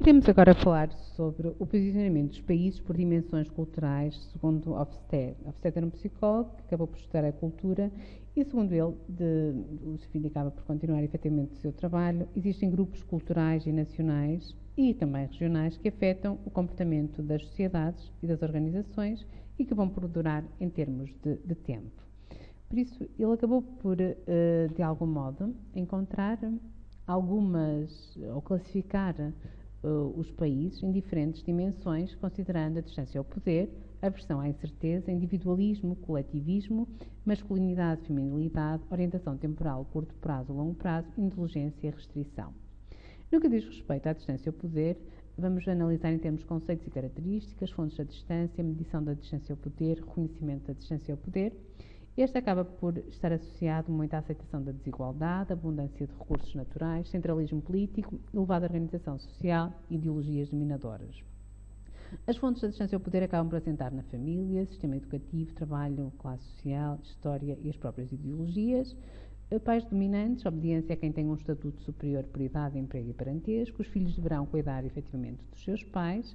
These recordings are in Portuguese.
Temos agora a falar sobre o posicionamento dos países por dimensões culturais, segundo Hofstede. Hofstede era um psicólogo que acabou por estudar a cultura e, segundo ele, o Sofia acaba por continuar efetivamente o seu trabalho. Existem grupos culturais e nacionais e também regionais que afetam o comportamento das sociedades e das organizações e que vão perdurar em termos de tempo. Por isso, ele acabou por, de algum modo, encontrar algumas, ou classificar os países em diferentes dimensões, considerando a distância ao poder, aversão à incerteza, individualismo, coletivismo, masculinidade, feminilidade, orientação temporal, curto prazo, longo prazo, indulgência e restrição. No que diz respeito à distância ao poder, vamos analisar em termos de conceitos e características, fontes da distância, medição da distância ao poder, reconhecimento da distância ao poder. Este acaba por estar associado muito à aceitação da desigualdade, abundância de recursos naturais, centralismo político, elevada organização social e ideologias dominadoras. As fontes da distância ao poder acabam por assentar na família, sistema educativo, trabalho, classe social, história e as próprias ideologias. Pais dominantes, obediência a quem tem um estatuto superior por idade, emprego e parentesco. Os filhos deverão cuidar efetivamente dos seus pais.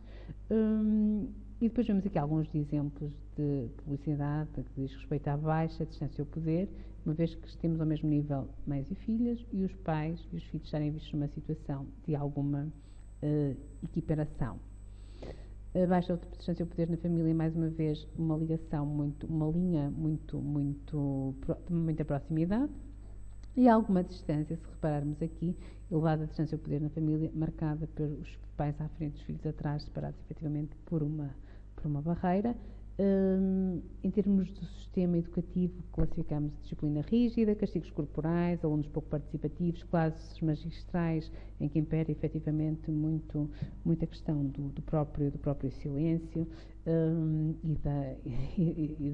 E depois vemos aqui alguns exemplos de publicidade que diz respeito à baixa distância ao poder, uma vez que temos ao mesmo nível mães e filhas e os pais e os filhos estarem vistos numa situação de alguma equiparação. A baixa distância ao poder na família, mais uma vez, uma ligação uma linha de muita proximidade. E há alguma distância, se repararmos aqui, elevada distância ao poder na família, marcada pelos pais à frente, os filhos atrás, separados efetivamente por uma barreira. Em termos do sistema educativo, classificamos disciplina rígida, castigos corporais, alunos pouco participativos, classes magistrais, em que impera efetivamente muita questão do próprio silêncio e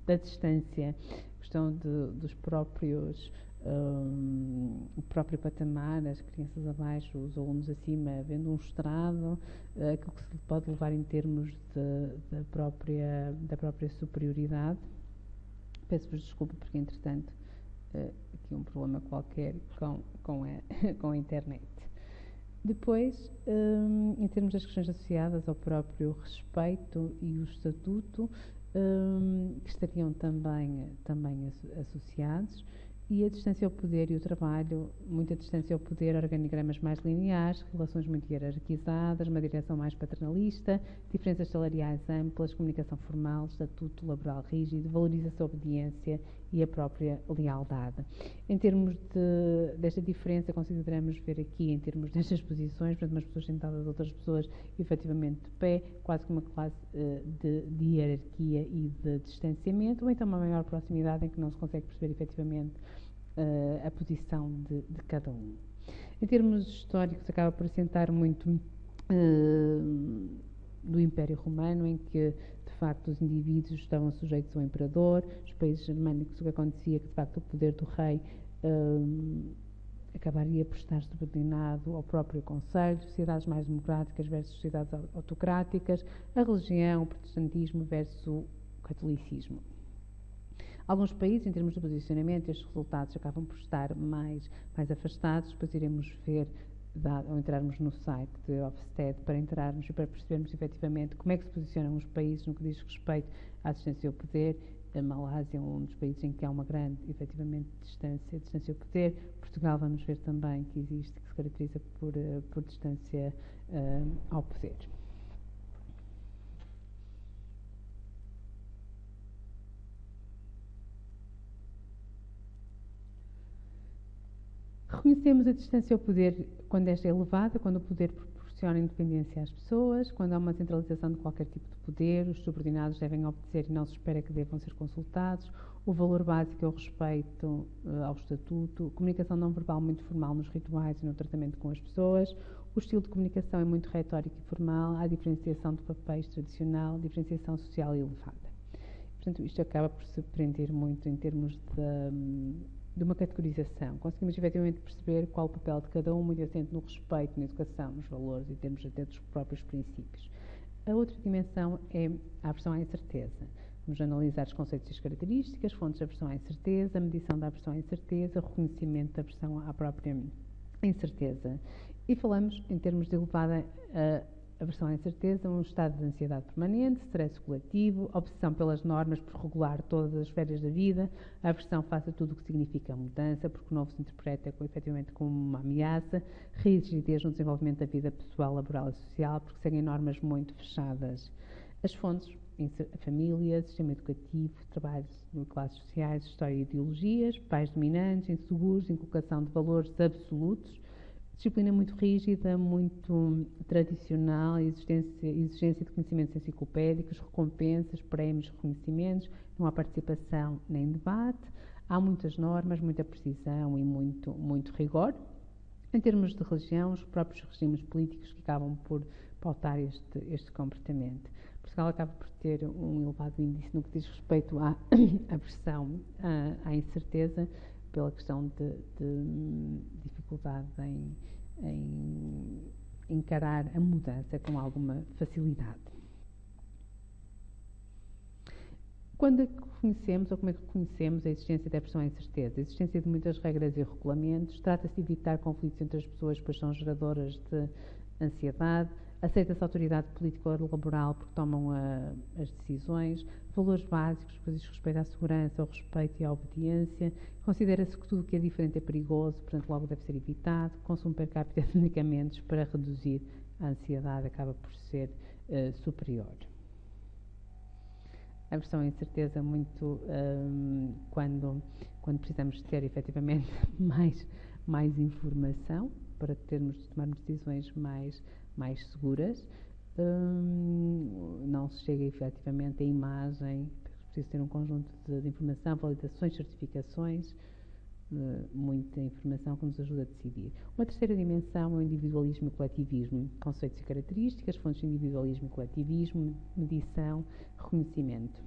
da distância, questão dos próprios o próprio patamar, as crianças abaixo, os alunos acima, havendo um estrado, aquilo que se pode levar em termos da própria superioridade. Peço-vos desculpa porque, entretanto, aqui um problema qualquer com a internet. Depois, em termos das questões associadas ao próprio respeito e o estatuto, que estariam também associados, e a distância ao poder e o trabalho, muita distância ao poder, organigramas mais lineares, relações muito hierarquizadas, uma direção mais paternalista, diferenças salariais amplas, comunicação formal, estatuto laboral rígido, valorização da obediência e a própria lealdade. Em termos desta diferença, consideramos ver aqui, em termos destas posições, portanto, umas pessoas sentadas, outras pessoas efetivamente de pé, quase que uma classe de hierarquia e de distanciamento, ou então uma maior proximidade em que não se consegue perceber efetivamente a posição de cada um. Em termos históricos, acaba por assentar muito do Império Romano, em que, de facto, os indivíduos estavam sujeitos ao imperador. Os países germânicos, o que acontecia, que, de facto, o poder do rei acabaria por estar subordinado ao próprio Conselho, sociedades mais democráticas versus sociedades autocráticas, a religião, o protestantismo versus o catolicismo. Alguns países, em termos de posicionamento, estes resultados acabam por estar mais afastados. Depois iremos ver, ao entrarmos no site de Hofstede, para entrarmos e para percebermos efetivamente como é que se posicionam os países no que diz respeito à distância ao poder. A Malásia é um dos países em que há uma grande, efetivamente, distância ao poder. Portugal, vamos ver também que existe, que se caracteriza por distância ao poder. Reconhecemos a distância ao poder quando esta é elevada, quando o poder proporciona independência às pessoas, quando há uma centralização de qualquer tipo de poder, os subordinados devem obedecer e não se espera que devam ser consultados, o valor básico é o respeito ao estatuto, comunicação não verbal muito formal nos rituais e no tratamento com as pessoas, o estilo de comunicação é muito retórico e formal, há diferenciação de papéis tradicional, diferenciação social elevada. Portanto, isto acaba por se prender muito em termos de uma categorização. Conseguimos efetivamente perceber qual o papel de cada um, muito assente no respeito, na educação, nos valores, em termos até dos próprios princípios. A outra dimensão é a aversão à incerteza. Vamos analisar os conceitos e as características, fontes da aversão à incerteza, medição da aversão à incerteza, reconhecimento da aversão à própria A incerteza. E falamos em termos de elevada aversão à incerteza, um estado de ansiedade permanente, stress coletivo, obsessão pelas normas por regular todas as esferas da vida, aversão face a tudo o que significa mudança, porque o novo se interpreta efetivamente como uma ameaça, rigidez no desenvolvimento da vida pessoal, laboral e social, porque seguem normas muito fechadas. As fontes, a família, sistema educativo, trabalhos de classes sociais, história e ideologias, pais dominantes, inseguros, inculcação de valores absolutos, disciplina muito rígida, muito tradicional, exigência de conhecimentos enciclopédicos, recompensas, prémios, reconhecimentos, não há participação nem debate, há muitas normas, muita precisão e muito rigor. Em termos de religião, os próprios regimes políticos que acabam por pautar este comportamento. Portugal acaba por ter um elevado índice no que diz respeito à aversão à incerteza, pela questão de dificuldade em encarar a mudança com alguma facilidade. Quando é que conhecemos ou como é que conhecemos a existência da aversão à incerteza? A existência de muitas regras e regulamentos, trata-se de evitar conflitos entre as pessoas, pois são geradoras de ansiedade, aceita-se a autoridade política ou laboral porque tomam as decisões, valores básicos, pois diz respeito à segurança, ao respeito e à obediência, considera-se que tudo o que é diferente é perigoso, portanto logo deve ser evitado, consumo per capita de medicamentos para reduzir a ansiedade acaba por ser superior. A aversão à incerteza muito quando precisamos ter efetivamente mais informação para tomarmos decisões mais seguras, não se chega efetivamente à imagem, preciso ter um conjunto de informação, validações, certificações, muita informação que nos ajuda a decidir. Uma terceira dimensão é o individualismo e o coletivismo, conceitos e características, fontes de individualismo e coletivismo, medição, reconhecimento.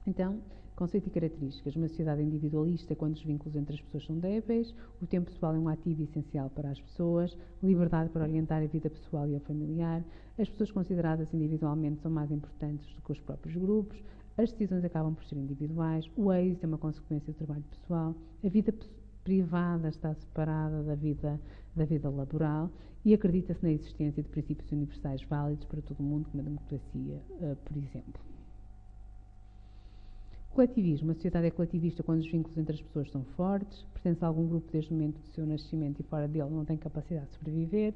Então, conceito e características. Uma sociedade individualista quando os vínculos entre as pessoas são débeis, o tempo pessoal é um ativo essencial para as pessoas, liberdade para orientar a vida pessoal e a familiar, as pessoas consideradas individualmente são mais importantes do que os próprios grupos, as decisões acabam por ser individuais, o êxito é uma consequência do trabalho pessoal, a vida privada está separada da vida laboral e acredita-se na existência de princípios universais válidos para todo o mundo, como a democracia, por exemplo. Coletivismo. A sociedade é coletivista quando os vínculos entre as pessoas são fortes, pertence a algum grupo desde o momento do seu nascimento e fora dele não tem capacidade de sobreviver,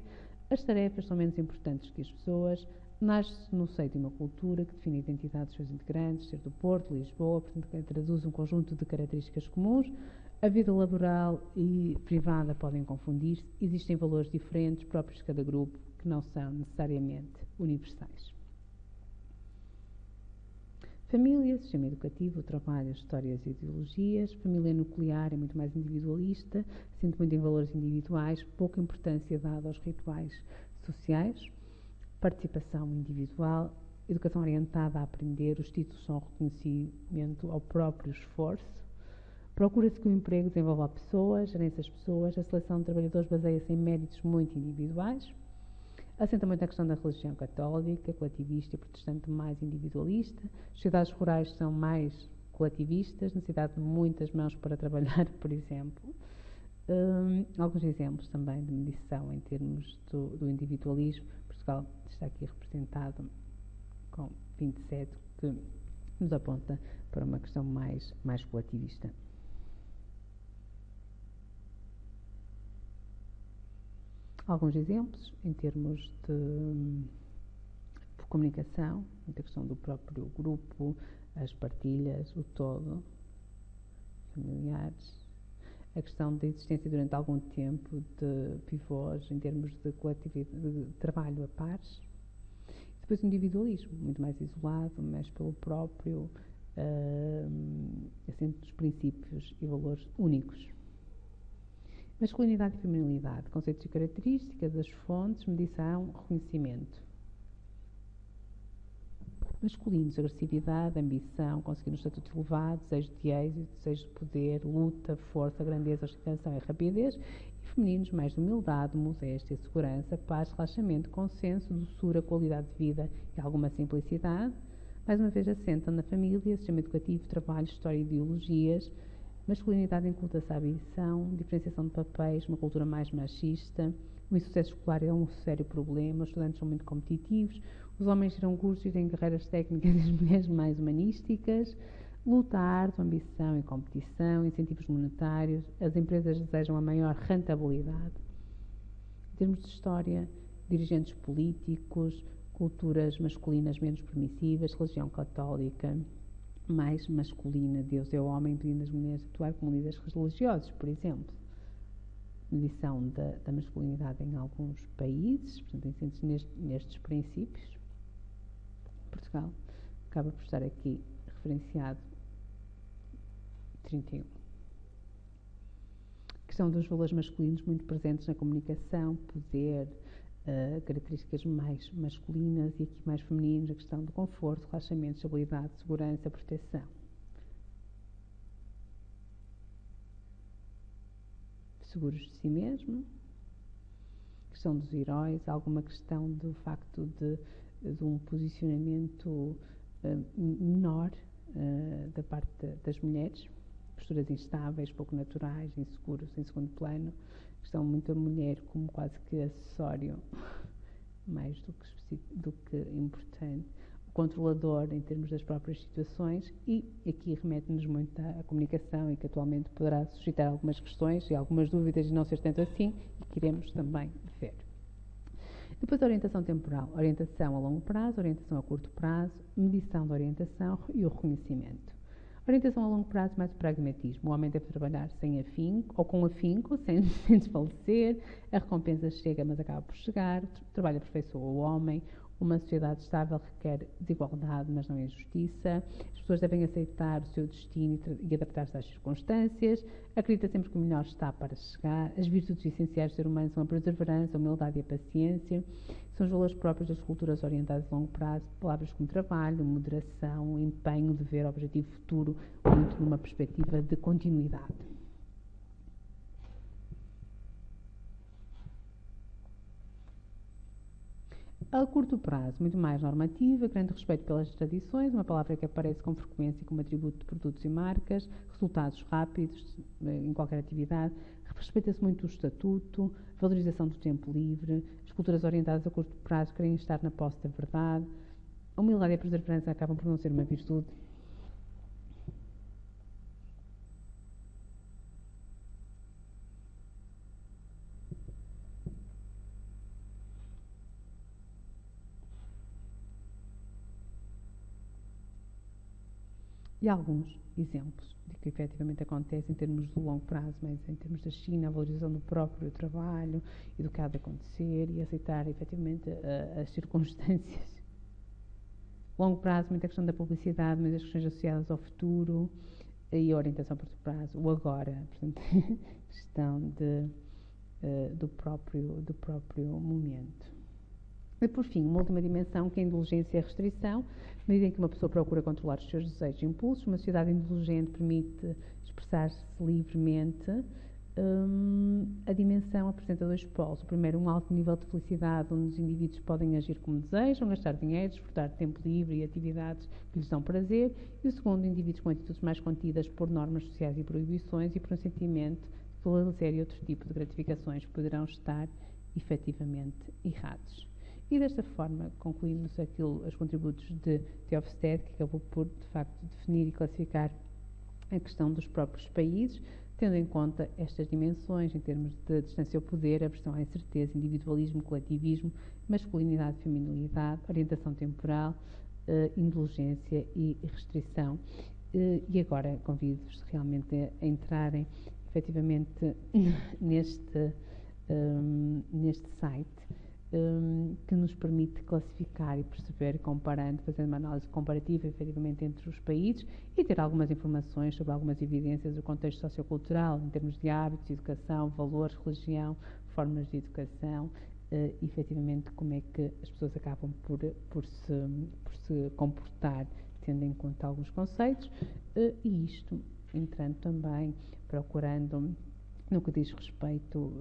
as tarefas são menos importantes que as pessoas, nasce no seio de uma cultura que define a identidade dos seus integrantes, ser do Porto, Lisboa, portanto que traduz um conjunto de características comuns. A vida laboral e privada podem confundir-se, existem valores diferentes próprios de cada grupo que não são necessariamente universais. Família, sistema educativo, trabalho, histórias e ideologias. Família nuclear é muito mais individualista, sente muito em valores individuais, pouca importância dada aos rituais sociais. Participação individual, educação orientada a aprender, os títulos são reconhecimento ao próprio esforço. Procura-se que o emprego desenvolva pessoas, gerência das pessoas, a seleção de trabalhadores baseia-se em méritos muito individuais. Assenta muito a questão da religião católica, coletivista e protestante mais individualista. As sociedades rurais são mais coletivistas, necessidade de muitas mãos para trabalhar, por exemplo. Alguns exemplos também de medição em termos do individualismo. Portugal está aqui representado com 27, que nos aponta para uma questão mais coletivista. Alguns exemplos em termos de comunicação, a questão do próprio grupo, as partilhas, o todo, familiares, a questão da existência durante algum tempo de pivôs em termos de coletividade, de trabalho a pares. Depois o individualismo, muito mais isolado, mais pelo próprio, assente dos princípios e valores únicos. Masculinidade e feminilidade, conceitos e características, as fontes, medição, reconhecimento. Masculinos, agressividade, ambição, conseguir um estatuto elevado, desejo de êxito, desejo de poder, luta, força, grandeza, ostentação e rapidez. E femininos, mais de humildade, modéstia, segurança, paz, relaxamento, consenso, doçura, qualidade de vida e alguma simplicidade. Mais uma vez assentam na família, sistema educativo, trabalho, história e ideologias, masculinidade inculta-se à ambição, diferenciação de papéis, uma cultura mais machista, o insucesso escolar é um sério problema, os estudantes são muito competitivos, os homens tiram cursos e têm carreiras técnicas e as mulheres mais humanísticas, luta árdua, ambição e competição, incentivos monetários, as empresas desejam a maior rentabilidade. Em termos de história, dirigentes políticos, culturas masculinas menos permissivas, religião católica mais masculina, Deus é o homem, impedindo as mulheres a atuar como líderes religiosos, por exemplo. Medição da masculinidade em alguns países, portanto, inseridos nestes princípios. Portugal acaba por estar aqui referenciado 31. Questão dos valores masculinos muito presentes na comunicação, poder, características mais masculinas e aqui mais femininas, a questão do conforto, relaxamento, estabilidade, segurança, proteção. Seguros de si mesmo, questão dos heróis, alguma questão do facto de um posicionamento menor da parte das mulheres, posturas instáveis, pouco naturais, inseguros, em segundo plano, questão muito a mulher como quase que acessório, mais do que importante, o controlador em termos das próprias situações e aqui remete-nos muito à comunicação e que atualmente poderá suscitar algumas questões e algumas dúvidas e não ser tanto assim e que iremos também ver. Depois a orientação temporal, orientação a longo prazo, orientação a curto prazo, medição da orientação e o reconhecimento. Orientação a longo prazo, mais o pragmatismo. O homem deve trabalhar sem afinco, ou com afinco, sem desfalecer. A recompensa chega, mas acaba por chegar. O trabalho aperfeiçoa o homem. Uma sociedade estável requer desigualdade, mas não injustiça. As pessoas devem aceitar o seu destino e adaptar-se às circunstâncias. Acredita sempre que o melhor está para chegar. As virtudes essenciais do ser humano são a perseverança, a humildade e a paciência. São os valores próprios das culturas orientadas a longo prazo. Palavras como trabalho, moderação, empenho, dever, objetivo futuro, muito numa perspectiva de continuidade. A curto prazo, muito mais normativa, grande respeito pelas tradições, uma palavra que aparece com frequência como atributo de produtos e marcas, resultados rápidos em qualquer atividade, respeita-se muito o estatuto, valorização do tempo livre, as culturas orientadas a curto prazo querem estar na posse da verdade, a humildade e a perseverança acabam por não ser uma virtude. E alguns exemplos de que efetivamente acontece em termos do longo prazo, mas em termos da China, a valorização do próprio trabalho e do que há de acontecer e aceitar efetivamente as circunstâncias. Longo prazo, muita questão da publicidade, muitas questões associadas ao futuro e a orientação a curto prazo, o agora, portanto, questão do próprio momento. E, por fim, uma última dimensão que é a indulgência e a restrição, na medida em que uma pessoa procura controlar os seus desejos e impulsos, uma sociedade indulgente permite expressar-se livremente. A dimensão apresenta dois polos. O primeiro, um alto nível de felicidade, onde os indivíduos podem agir como desejam, gastar dinheiro, desfrutar de tempo livre e atividades que lhes dão prazer. E o segundo, indivíduos com atitudes mais contidas por normas sociais e proibições e por um sentimento de prazer e outro tipo de gratificações poderão estar efetivamente errados. E desta forma concluímos os contributos de Hofstede, que acabou por, de facto, definir e classificar a questão dos próprios países, tendo em conta estas dimensões em termos de distância ao poder, aversão à incerteza, individualismo, coletivismo, masculinidade, feminilidade, orientação temporal, indulgência e restrição. E agora convido-vos realmente a entrarem efetivamente neste site, que nos permite classificar e perceber, comparando, fazendo uma análise comparativa efetivamente entre os países e ter algumas informações sobre algumas evidências do contexto sociocultural em termos de hábitos, educação, valores, religião, formas de educação, efetivamente como é que as pessoas acabam por se comportar tendo em conta alguns conceitos, e isto entrando também, procurando no que diz respeito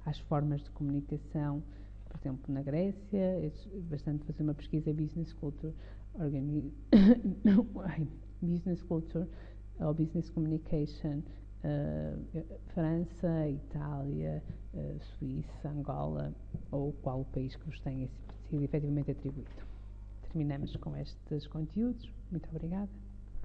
às formas de comunicação, por exemplo, na Grécia, é bastante fazer uma pesquisa business culture, ao Business Communication, França, Itália, Suíça, Angola, ou qual o país que vos tenha sido efetivamente atribuído. Terminamos com estes conteúdos. Muito obrigada.